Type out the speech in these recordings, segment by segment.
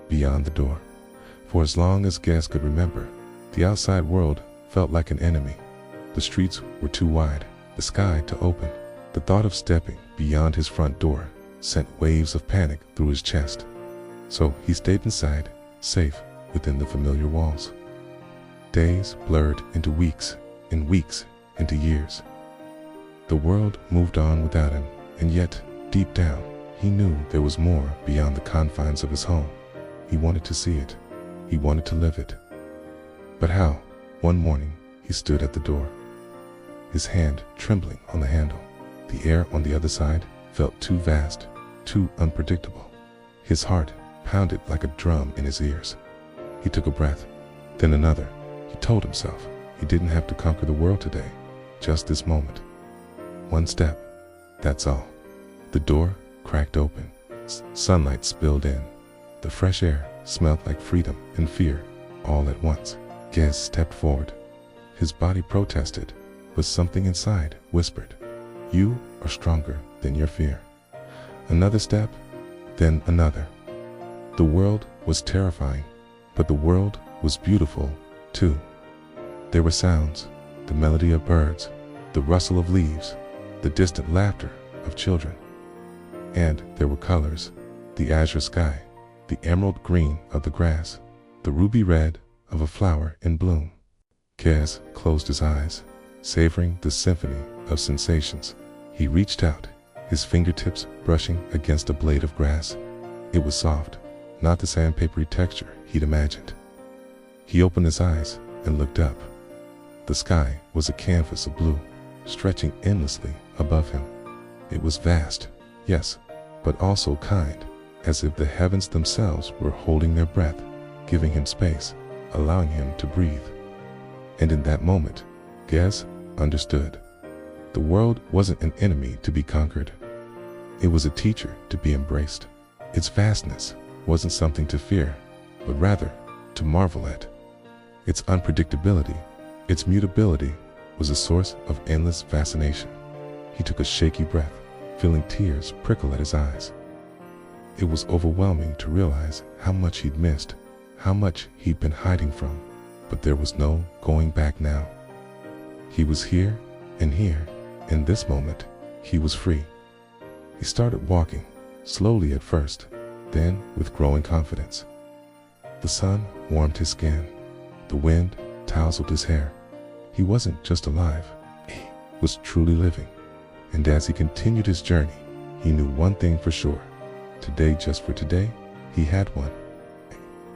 beyond the door. For as long as Gaz could remember, the outside world felt like an enemy. The streets were too wide, the sky to open. The thought of stepping beyond his front door sent waves of panic through his chest. So he stayed inside, safe within the familiar walls. Days blurred into weeks, and weeks into years. The world moved on without him, and yet, deep down, he knew there was more beyond the confines of his home. He wanted to see it. He wanted to live it. But how? One morning, he stood at the door, his hand trembling on the handle. The air on the other side felt too vast, too unpredictable. His heart pounded like a drum in his ears. He took a breath, then another. He told himself he didn't have to conquer the world today, just this moment. One step, that's all. The door cracked open. Sunlight spilled in. The fresh air smelled like freedom and fear all at once. Gaz stepped forward. His body protested, but something inside whispered, "You are stronger than your fear." Another step, then another. The world was terrifying, but the world was beautiful too. There were sounds, the melody of birds, the rustle of leaves, the distant laughter of children. And there were colors, the azure sky, the emerald green of the grass, the ruby red of a flower in bloom. Gaz closed his eyes, savoring the symphony of sensations. He reached out, his fingertips brushing against a blade of grass. It was soft, not the sandpapery texture he'd imagined. He opened his eyes and looked up. The sky was a canvas of blue, stretching endlessly above him. It was vast, yes, but also kind, as if the heavens themselves were holding their breath, giving him space, allowing him to breathe. And in that moment, Gaz understood. The world wasn't an enemy to be conquered. It was a teacher to be embraced. Its vastness wasn't something to fear, but rather to marvel at. Its unpredictability, its mutability, was a source of endless fascination. He took a shaky breath, feeling tears prickle at his eyes. It was overwhelming to realize how much he'd missed, how much he'd been hiding from, but there was no going back now. He was here, and here, in this moment, he was free. He started walking, slowly at first, then with growing confidence. The sun warmed his skin. The wind tousled his hair. He wasn't just alive, he was truly living. And as he continued his journey, he knew one thing for sure. Today, just for today, he had one.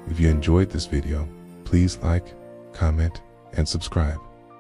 If you enjoyed this video, please like, comment, and subscribe.